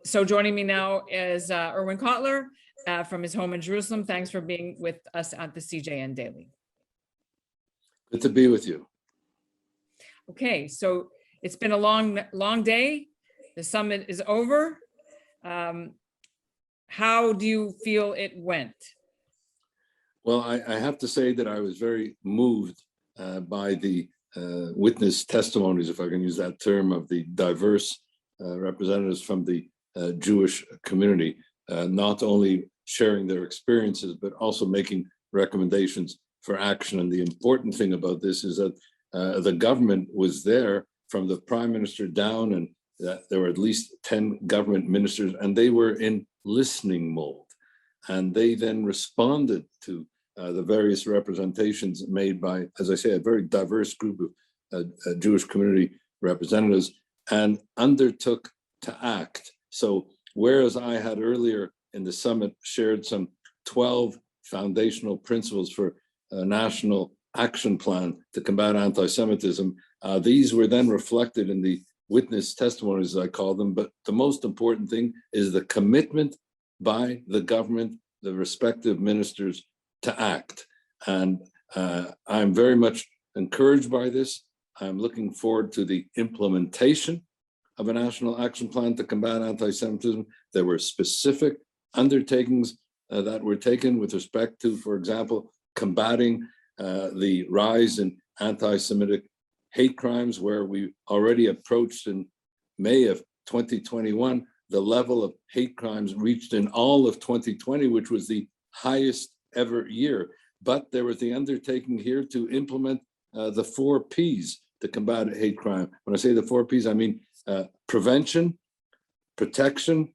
So joining me now is Irwin Cotler from his home in Jerusalem. Thanks for being with us at the CJN Daily. Good to be with you. Okay, so it's been a long day. The summit is over. How do you feel it went? Well, I have to say that I was very moved by the witness testimonies, if I can use that term, of the diverse representatives from the Jewish community, not only sharing their experiences, but also making recommendations for action. And the important thing about this is that the government was there from the prime minister down, and there were at least 10 government ministers, and they were in listening mode. And they then responded to the various representations made by, as I say, a very diverse group of Jewish community representatives, and undertook to act. So whereas I had earlier in the summit shared some 12 foundational principles for a national action plan to combat anti-Semitism, these were then reflected in the witness testimonies, as I call them. But the most important thing is the commitment by the government, the respective ministers, to act. And I'm very much encouraged by this. I'm looking forward to the implementation of a national action plan to combat anti-Semitism. There were specific undertakings that were taken with respect to, for example, combating the rise in anti-Semitic hate crimes, where we already approached in May of 2021 the level of hate crimes reached in all of 2020, which was the highest ever year. But there was the undertaking here to implement the 4 Ps to combat hate crime. When I say the 4 Ps, I mean prevention, protection,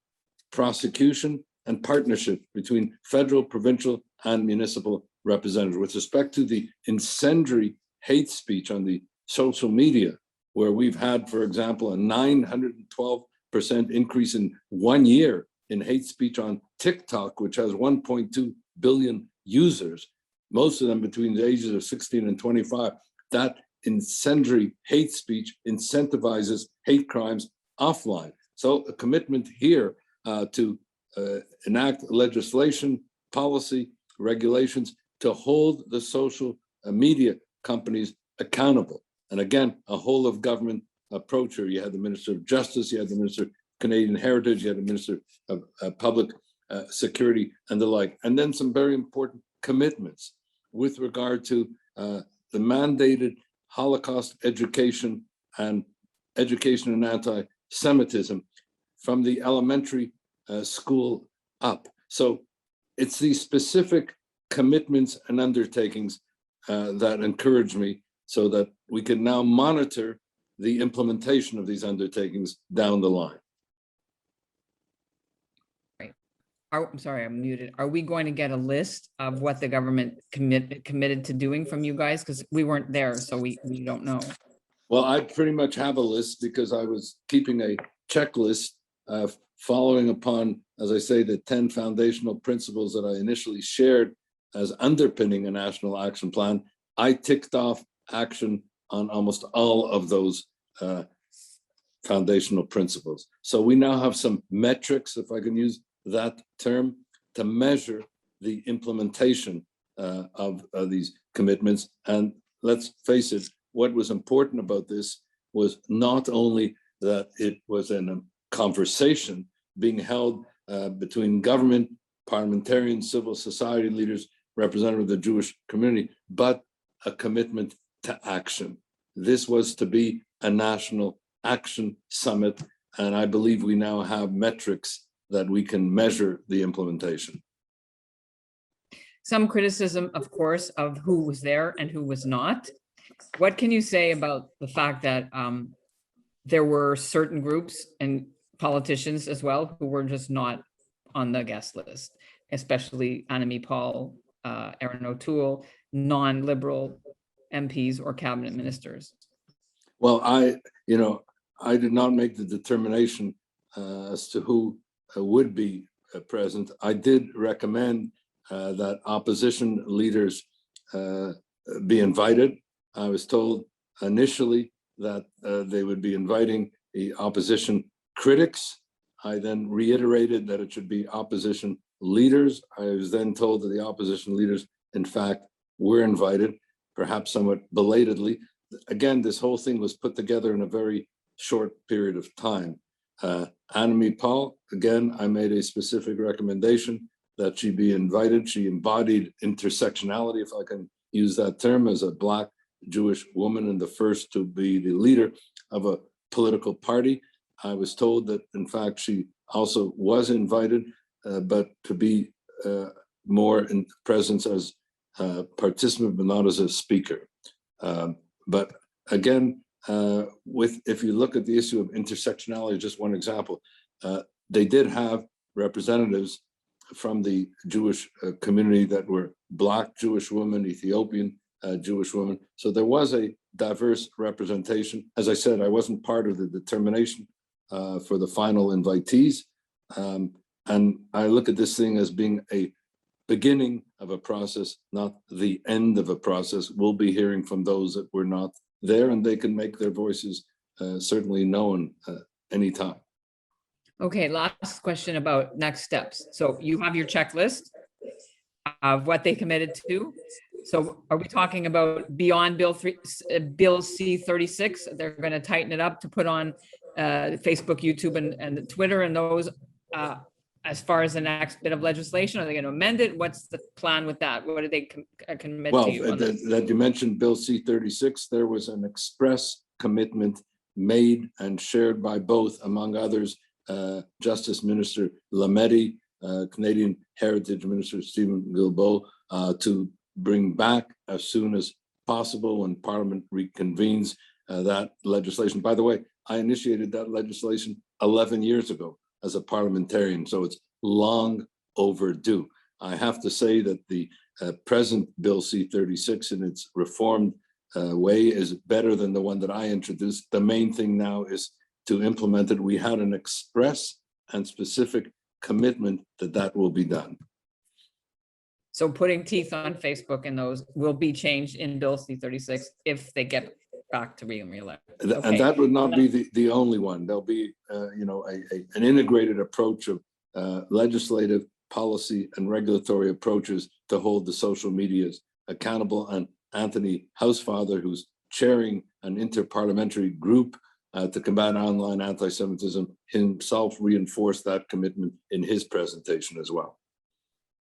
prosecution, and partnership between federal, provincial, and municipal representatives. With respect to the incendiary hate speech on the social media, where we've had, for example, a 912% increase in 1 year in hate speech on TikTok, which has 1.2 billion users, most of them between the ages of 16 and 25. That incendiary hate speech incentivizes hate crimes offline. So a commitment here to enact legislation, policy, regulations to hold the social media companies accountable. And again, a whole of government approach here. You had the Minister of Justice, you had the Minister of Canadian Heritage, you had the Minister of Public Security and the like. And then some very important commitments with regard to the mandated Holocaust education and anti-Semitism from the elementary school up. So it's these specific commitments and undertakings that encourage me, so that we can now monitor the implementation of these undertakings down the line. Right. I'm sorry, I'm muted. Are we going to get a list of what the government committed to doing from you guys? Because we weren't there, so we don't know. Well, I pretty much have a list because I was keeping a checklist following upon, as I say, the 10 foundational principles that I initially shared as underpinning a national action plan. I ticked off action on almost all of those foundational principles. So we now have some metrics, if I can use that term, to measure the implementation of these commitments. And let's face it, what was important about this was not only that it was in a conversation being held between government, parliamentarians, civil society leaders, representatives of the Jewish community, but a commitment to action. This was to be a national action summit, and I believe we now have metrics that we can measure the implementation. Some criticism, of course, of who was there and who was not. What can you say about the fact that there were certain groups and politicians as well who were just not on the guest list, especially Annamie Paul, Erin O'Toole, non-liberal MPs or cabinet ministers? Well, I did not make the determination as to who would be present. I did recommend that opposition leaders be invited. I was told initially that they would be inviting the opposition critics I then reiterated that it should be opposition leaders. I was then told that the opposition leaders, in fact, were invited, perhaps somewhat belatedly. Again, this whole thing was put together in a very short period of time. Annemie Paul, again, I made a specific recommendation that she be invited. She embodied intersectionality, if I can use that term, as a Black Jewish woman and the first to be the leader of a political party. I was told that, in fact, she also was invited, but to be more in presence as a participant, but not as a speaker. But again, if you look at the issue of intersectionality, just one example, they did have representatives from the Jewish community that were Black Jewish women, Ethiopian Jewish women. So there was a diverse representation. As I said, I wasn't part of the determination for the final invitees. And I look at this thing as being a beginning of a process, not the end of a process. We'll be hearing from those that were not there, and they can make their voices certainly known anytime. Okay, last question about next steps. So you have your checklist of what they committed to. So are we talking about beyond Bill C-36? They're going to tighten it up to put on Facebook, YouTube, and Twitter, and those as far as the next bit of legislation? Are they going to amend it? What's the plan with that? What did they commit to you on that you mentioned Bill C-36, there was an express commitment made and shared by both, among others, Justice Minister Lametti, Canadian Heritage Minister Stephen Guilbeault, to bring back as soon as possible when Parliament reconvenes that legislation. By the way, I initiated that legislation 11 years ago as a parliamentarian, so it's long overdue. I have to say that the present Bill C-36 in its reformed way is better than the one that I introduced. The main thing now is to implement it. We had an express and specific commitment that that will be done. So putting teeth on Facebook and those will be changed in Bill C-36 if they get back to being reelected. Okay. And that would not be the only one. There'll be an integrated approach of legislative, policy, and regulatory approaches to hold the social medias accountable. And Anthony Housefather, who's chairing an interparliamentary group to combat online anti-Semitism, himself reinforced that commitment in his presentation as well.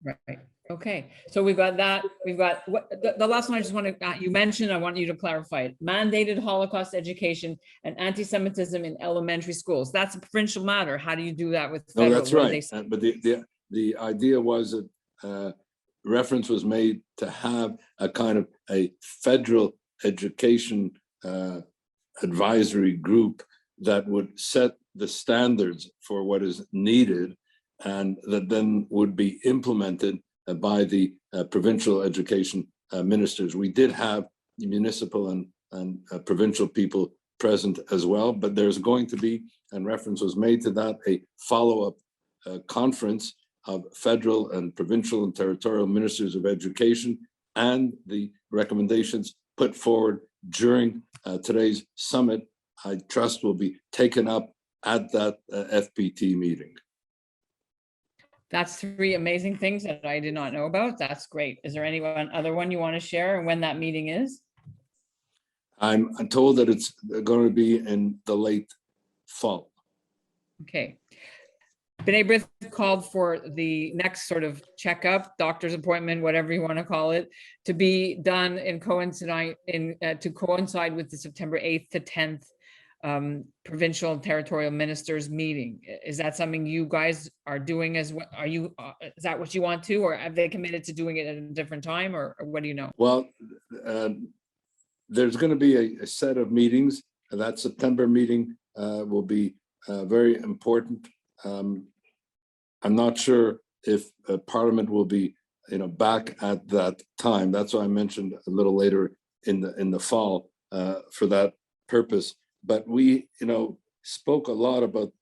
Right. Okay. So we've got that. We've got the last one I just want to, you mentioned, I want you to clarify it. Mandated Holocaust education and anti-Semitism in elementary schools. That's a provincial matter. How do you do that with federal? No, that's right. But the idea was that reference was made to have a kind of a federal education advisory group that would set the standards for what is needed, and that then would be implemented by the provincial education ministers. We did have municipal and provincial people present as well, but there's going to be, and reference was made to that, a follow-up conference of federal and provincial and territorial ministers of education, and the recommendations put forward during today's summit, I trust, will be taken up at that FPT meeting. That's three amazing things that I did not know about. That's great. Is there any other one you want to share and when that meeting is? I'm told that it's going to be in the late fall. Okay. B'nai B'rith called for the next sort of checkup, doctor's appointment, whatever you want to call it, to be done in to coincide with the September 8th to 10th provincial and territorial ministers meeting. Is that something you guys are doing as well? Are you, is that what you want to, or have they committed to doing it at a different time, or what do you know? Well, there's going to be a set of meetings. That September meeting will be very important. I'm not sure if Parliament will be, back at that time. That's why I mentioned a little later in the fall for that purpose. But we, spoke a lot about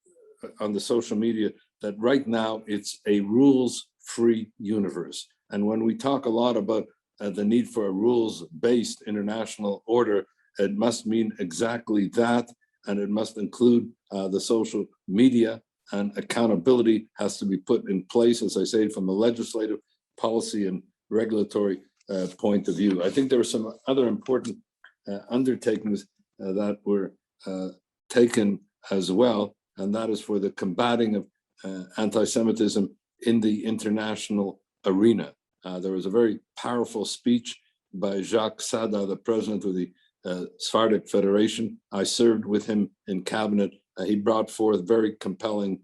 on the social media that right now it's a rules-free universe. And when we talk a lot about the need for a rules-based international order, it must mean exactly that, and it must include the social media and accountability has to be put in place, as I say, from the legislative, policy, and regulatory point of view. I think there were some other important undertakings that were taken as well, and that is for the combating of anti-Semitism in the international arena. There was a very powerful speech by Jacques Sada, the president of the Sephardic Federation. I served with him in cabinet. He brought forth very compelling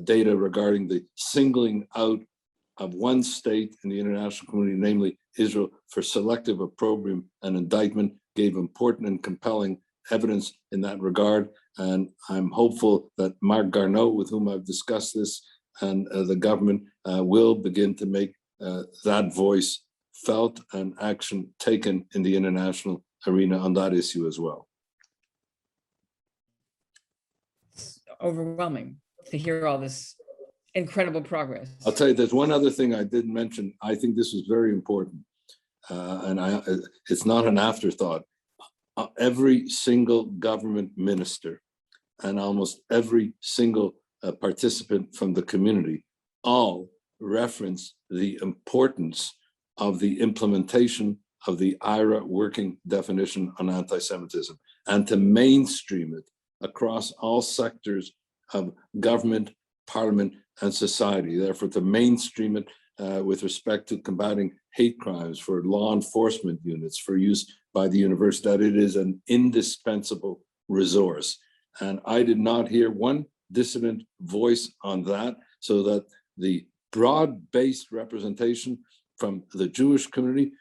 data regarding the singling out of one state in the international community, namely Israel, for selective opprobrium and indictment, gave important and compelling evidence in that regard. And I'm hopeful that Mark Garneau, with whom I've discussed this, and the government will begin to make that voice felt and action taken in the international arena on that issue as well. It's overwhelming to hear all this incredible progress. I'll tell you, there's one other thing I didn't mention. I think this was very important, and it's not an afterthought. Every single government minister and almost every single participant from the community all reference the importance of the implementation of the IRA working definition on anti-Semitism and to mainstream it across all sectors of government, parliament, and society. Therefore, to mainstream it with respect to combating hate crimes, for law enforcement units, for use by the university, that it is an indispensable resource. And I did not hear one dissident voice on that, so that the broad-based representation from the Jewish community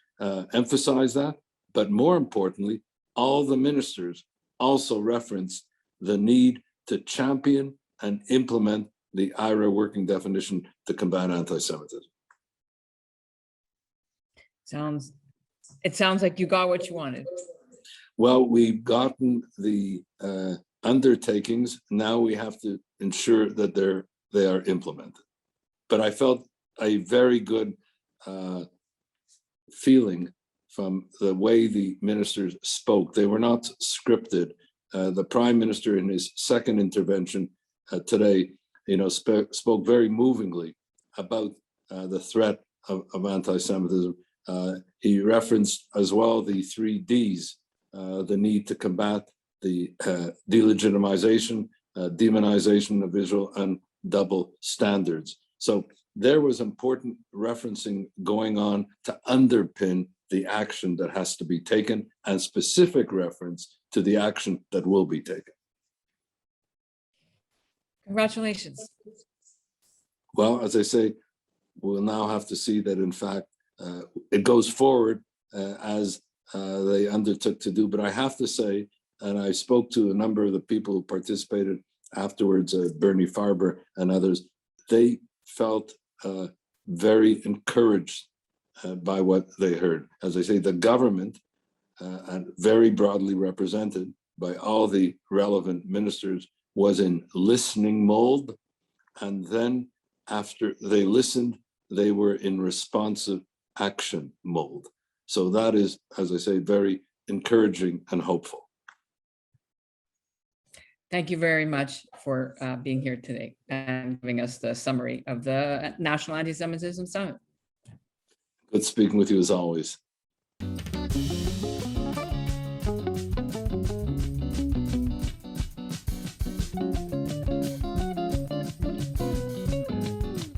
emphasized that. But more importantly, all the ministers also referenced the need to champion and implement the IRA working definition to combat anti-Semitism. It sounds like you got what you wanted. Well, we've gotten the undertakings. Now we have to ensure that they are implemented. But I felt a very good feeling from the way the ministers spoke. They were not scripted. The Prime Minister, in his second intervention today, spoke very movingly about the threat of anti-Semitism. He referenced as well the 3 Ds, the need to combat the delegitimization, demonization of Israel, and double standards. So there was important referencing going on to underpin the action that has to be taken, and specific reference to the action that will be taken. Congratulations. Well, as I say, we'll now have to see that, in fact, it goes forward as they undertook to do. But I have to say, and I spoke to a number of the people who participated afterwards, Bernie Farber and others, they felt very encouraged by what they heard. As I say, the government, and very broadly represented by all the relevant ministers, was in listening mode. And then after they listened, they were in responsive action mode. So that is, as I say, very encouraging and hopeful. Thank you very much for being here today and giving us the summary of the National Anti-Semitism Summit. Good speaking with you as always.